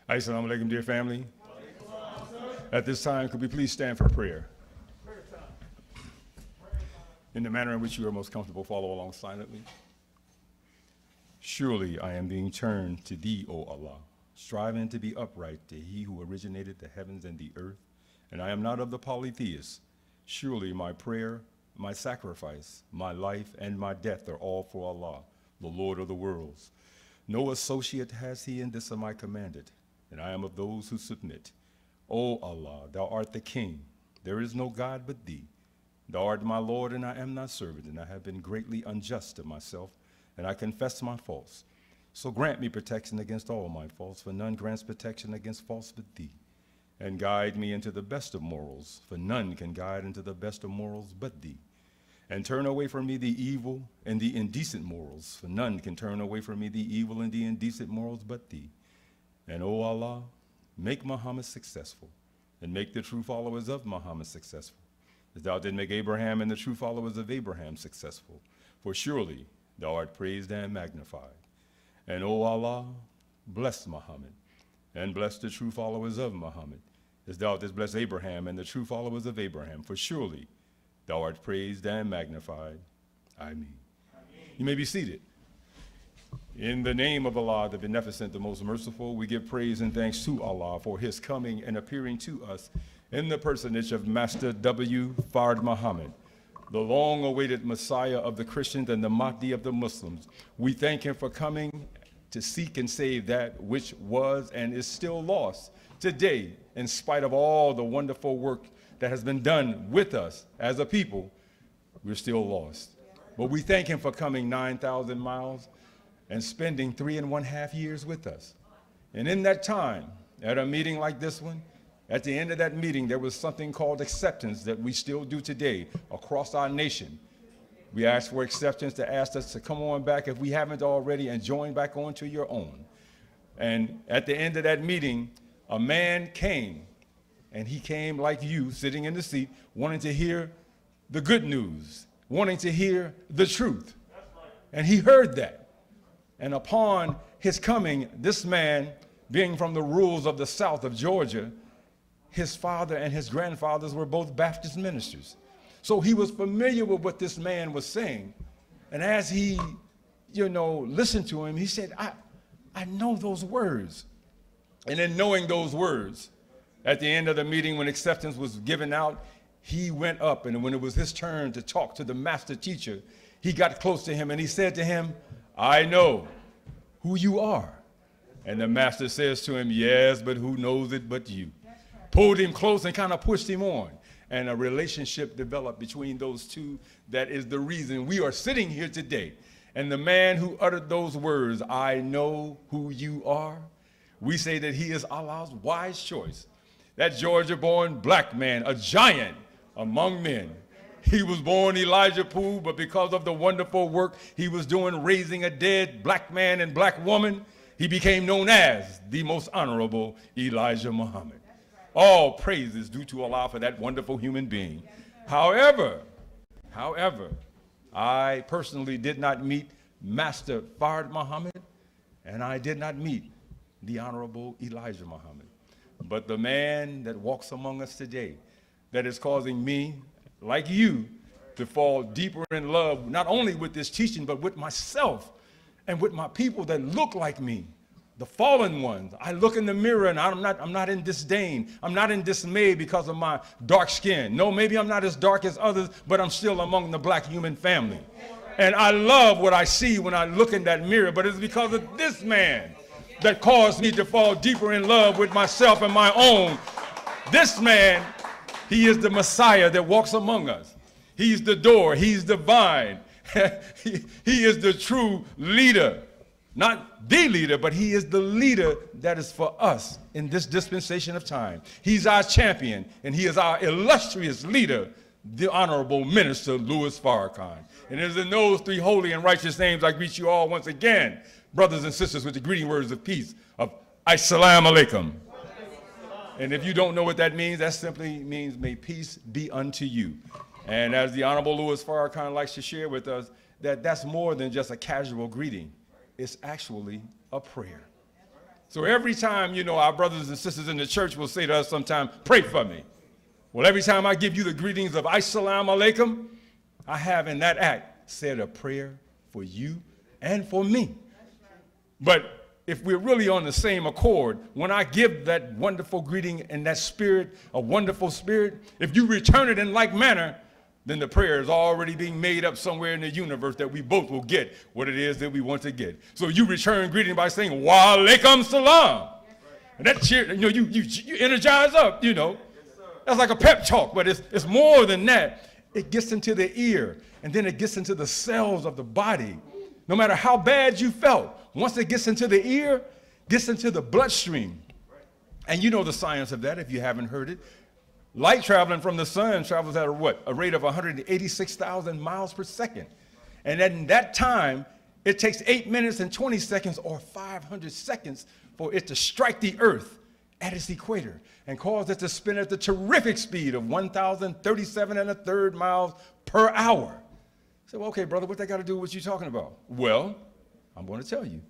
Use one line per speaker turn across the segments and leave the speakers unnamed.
Assalamu alaikum, dear family. At this time, could we please stand for prayer? In the manner in which you are most comfortable, follow along silently. Surely I am being turned to thee, O Allah, striving to be upright to he who originated the heavens and the earth, and I am not of the polytheists. Surely my prayer, my sacrifice, my life, and my death are all for Allah, the Lord of the worlds. No associate has he in this am I commanded, and I am of those who submit. O Allah, thou art the King. There is no God but thee. Thou art my Lord, and I am thy servant, and I have been greatly unjust to myself, and I confess my faults. So grant me protection against all my faults, for none grants protection against faults but thee. And guide me into the best of morals, for none can guide into the best of morals but thee. And turn away from me the evil and the indecent morals, for none can turn away from me the evil and the indecent morals but thee. And O Allah, make Muhammad successful, and make the true followers of Muhammad successful, as thou did make Abraham and the true followers of Abraham successful. For surely thou art praised and magnified. And O Allah, bless Muhammad, and bless the true followers of Muhammad, as thou didst bless Abraham and the true followers of Abraham. For surely thou art praised and magnified. Ameen. You may be seated. In the name of Allah, the Beneficent, the Most Merciful, we give praise and thanks to Allah for his coming and appearing to us in the personage of Master W. Fard Muhammad, the long-awaited Messiah of the Christians and the Mahdi of the Muslims. We thank him for coming to seek and save that which was and is still lost today, in spite of all the wonderful work that has been done with us as a people. We're still lost. But we thank him for coming 9,000 miles and spending 3.5 years with us. And in that time, at a meeting like this one, at the end of that meeting, there was something called acceptance that we still do today across our nation. We asked for acceptance to ask us to come on back if we haven't already and join back on to your own. And at the end of that meeting, a man came, and he came like you, sitting in the seat, wanting to hear the good news, wanting to hear the truth. And he heard that. And upon his coming, this man, being from the rules of the South of Georgia, his father and his grandfathers were both Baptist ministers. So he was familiar with what this man was saying. And as he, listened to him, he said, I know those words. And in knowing those words, at the end of the meeting when acceptance was given out, he went up, and when it was his turn to talk to the master teacher, he got close to him and he said to him, I know who you are. And the master says to him, yes, but who knows it but you? Pulled him close and kind of pushed him on. And a relationship developed between those two. That is the reason we are sitting here today. And the man who uttered those words, I know who you are, we say that he is Allah's wise choice. That Georgia-born black man, a giant among men. He was born Elijah Poole, but because of the wonderful work he was doing raising a dead black man and black woman, he became known as the most honorable Elijah Muhammad. All praise is due to Allah for that wonderful human being. However, I personally did not meet Master Fard Muhammad, and I did not meet the Honorable Elijah Muhammad. But the man that walks among us today, that is causing me, like you, to fall deeper in love, not only with this teaching, but with myself and with my people that look like me, the fallen ones. I look in the mirror and I'm not in disdain. I'm not in dismay because of my dark skin. No, maybe I'm not as dark as others, but I'm still among the black human family. And I love what I see when I look in that mirror, but it's because of this man that caused me to fall deeper in love with myself and my own. This man, he is the Messiah that walks among us. He's the door, he's the vine. He is the true leader. Not the leader, but he is the leader that is for us in this dispensation of time. He's our champion, and he is our illustrious leader, the Honorable Minister Louis Farrakhan. And it is in those three holy and righteous names I greet you all once again, brothers and sisters, with the greeting words of peace of Assalamu alaikum. And if you don't know what that means, that simply means may peace be unto you. And as the Honorable Louis Farrakhan likes to share with us, that's more than just a casual greeting. It's actually a prayer. So every time, our brothers and sisters in the church will say to us sometime, pray for me. Well, every time I give you the greetings of Assalamu alaikum, I have in that act said a prayer for you and for me. But if we're really on the same accord, when I give that wonderful greeting in that spirit, a wonderful spirit, if you return it in like manner, then the prayer is already being made up somewhere in the universe that we both will get what it is that we want to get. So you return greeting by saying, wa alaikum salam. And that cheer, you energize up, That's like a pep talk, but it's more than that. It gets into the ear, and then it gets into the cells of the body. No matter how bad you felt, once it gets into the ear, gets into the bloodstream. And you know the science of that if you haven't heard it. Light traveling from the sun travels at a rate of 186,000 miles per second. And in that time, it takes 8 minutes and 20 seconds or 500 seconds for it to strike the earth at its equator and cause it to spin at the terrific speed of 1,037 1/3 miles per hour. So, okay, brother, what that got to do with what you're talking about? Well, I'm going to tell you.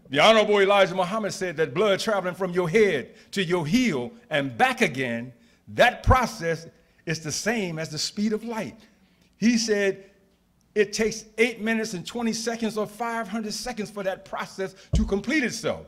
The Honorable Elijah Muhammad said that blood traveling from your head to your heel and back again, that process is the same as the speed of light. He said it takes 8 minutes and 20 seconds or 500 seconds for that process to complete itself.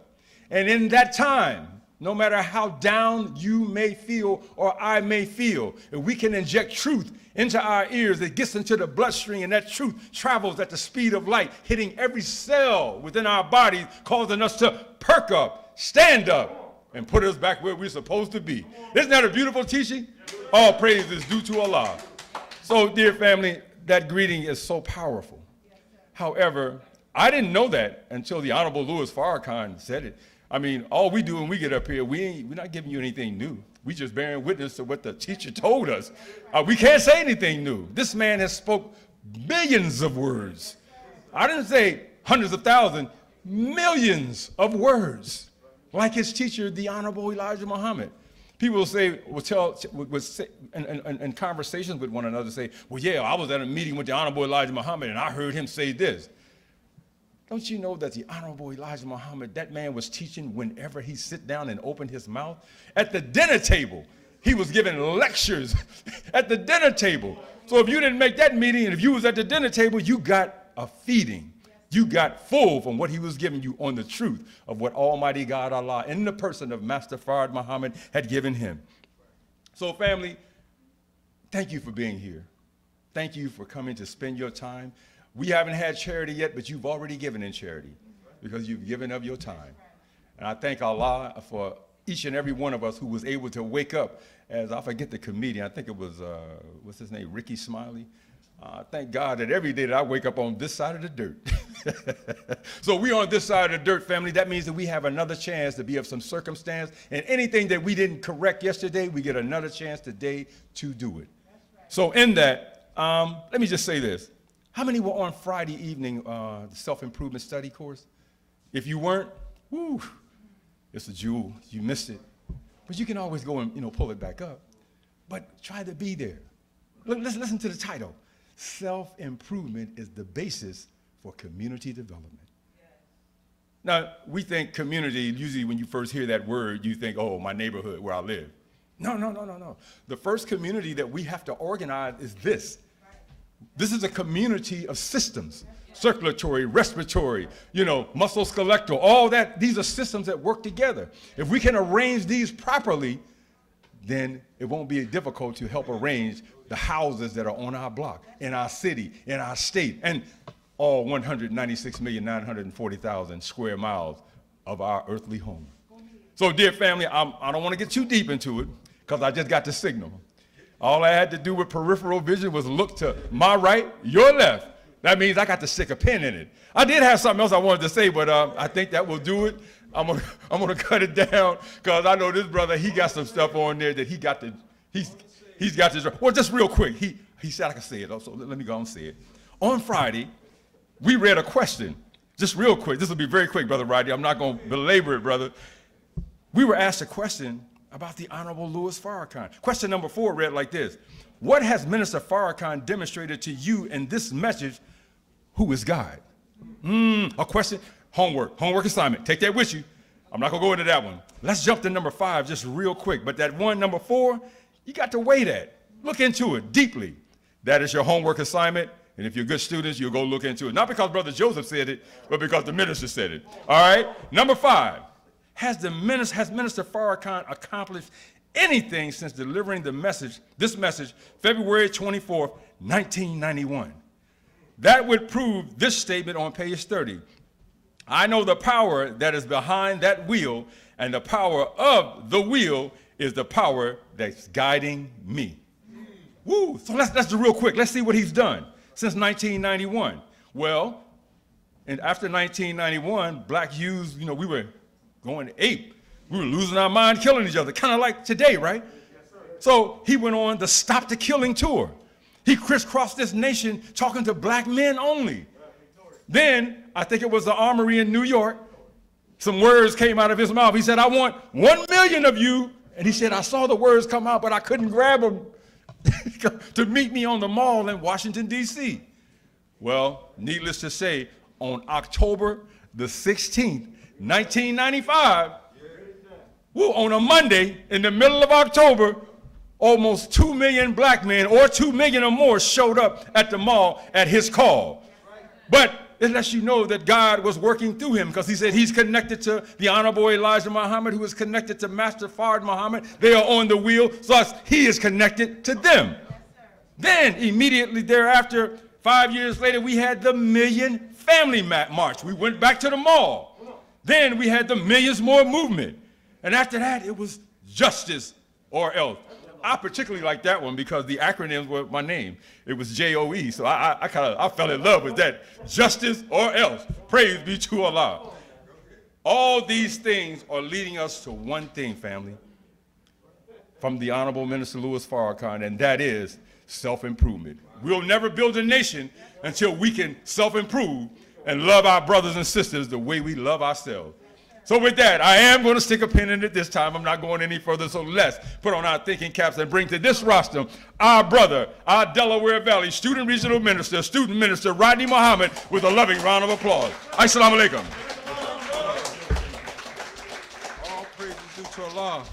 And in that time, no matter how down you may feel or I may feel, if we can inject truth into our ears, it gets into the bloodstream, and that truth travels at the speed of light, hitting every cell within our bodies, causing us to perk up, stand up, and put us back where we're supposed to be. Isn't that a beautiful teaching? All praise is due to Allah. So, dear family, that greeting is so powerful. However, I didn't know that until the Honorable Louis Farrakhan said it. I mean, all we do when we get up here, we're not giving you anything new. We just bearing witness to what the teacher told us. We can't say anything new. This man has spoke billions of words. I didn't say hundreds of thousands, millions of words. Like his teacher, the Honorable Elijah Muhammad. People will say, in conversations with one another, say, well, yeah, I was at a meeting with the Honorable Elijah Muhammad and I heard him say this. Don't you know that the Honorable Elijah Muhammad, that man was teaching whenever he sit down and opened his mouth? At the dinner table, he was giving lectures at the dinner table. So if you didn't make that meeting and if you was at the dinner table, you got a feeding. You got full from what he was giving you on the truth of what Almighty God Allah in the person of Master Fard Muhammad had given him. So family, thank you for being here. Thank you for coming to spend your time. We haven't had charity yet, but you've already given in charity because you've given of your time. And I thank Allah for each and every one of us who was able to wake up, as I forget the comedian, I think it was, what's his name, Ricky Smiley. Thank God that every day that I wake up on this side of the dirt. So we on this side of the dirt, family. That means that we have another chance to be of some circumstance. And anything that we didn't correct yesterday, we get another chance today to do it. Right. So in that, let me just say this. How many were on Friday evening, the self-improvement study course? If you weren't, whoo, it's a jewel. You missed it. But you can always go and pull it back up. But try to be there. Listen to the title. Self-improvement is the basis for community development. Yes. Now, we think community, usually when you first hear that word, you think, oh, my neighborhood where I live. No. The first community that we have to organize is this. Right. This is a community of systems, circulatory, respiratory, musculoskeletal, all that. These are systems that work together. If we can arrange these properly, then it won't be difficult to help arrange the houses that are on our block, in our city, in our state, and all 196,940,000 square miles of our earthly home. So, dear family, I don't want to get too deep into it because I just got the signal. All I had to do with peripheral vision was look to my right, your left. That means I got to stick a pin in it. I did have something else I wanted to say, but I think that will do it. I'm gonna cut it down because I know this brother, he got some stuff on there that he's got to. Well, just real quick, he said I could say it, so let me go and say it. On Friday, we read a question, just real quick. This will be very quick, Brother Rodney. I'm not going to belabor it, brother. We were asked a question about the Honorable Louis Farrakhan. Question number 4 read like this. What has Minister Farrakhan demonstrated to you in this message, who is God? A question, homework assignment. Take that with you. I'm not going to go into that one. Let's jump to number 5 just real quick. But that one, number 4, you got to weigh that. Look into it deeply. That is your homework assignment. And if you're good students, you'll go look into it. Not because Brother Joseph said it, but because the minister said it. All right? Number 5, has Minister Farrakhan accomplished anything since delivering this message, February 24th, 1991? That would prove this statement on page 30. I know the power that is behind that wheel, and the power of the wheel is the power that's guiding me. Woo! So let's do real quick. Let's see what he's done since 1991. Well, and after 1991, black youths, we were going ape. We were losing our mind, killing each other, kind of like today, right? Yes, sir. So he went on the Stop the Killing tour. He crisscrossed this nation talking to black men only. Then, I think it was the Armory in New York, some words came out of his mouth. He said, I want 1 million of you. And he said, I saw the words come out, but I couldn't grab them to meet me on the mall in Washington, D.C. Well, needless to say, on October the 16th, 1995, on a Monday in the middle of October, almost 2 million black men, or 2 million or more, showed up at the mall at his call. But it lets you know that God was working through him, because he said he's connected to the Honorable Elijah Muhammad, who is connected to Master Fard Muhammad. They are on the wheel, so he is connected to them. Yes, then immediately thereafter, 5 years later, we had the Million Family March. We went back to the mall. Then we had the Millions More movement. And after that, it was Justice or Else. I particularly like that one because the acronyms were my name. It was JOE, so I fell in love with that. Justice or Else. Praise be to Allah. All these things are leading us to one thing, family, from the Honorable Minister Louis Farrakhan, and that is self-improvement. We'll never build a nation until we can self-improve and love our brothers and sisters the way we love ourselves. So with that, I am going to stick a pin in it this time. I'm not going any further, so let's put on our thinking caps and bring to this rostrum our brother, our Delaware Valley Student Regional Minister, Student Minister Rodney Muhammad, with a loving round of applause. Assalamu alaikum.
All praise is due to Allah.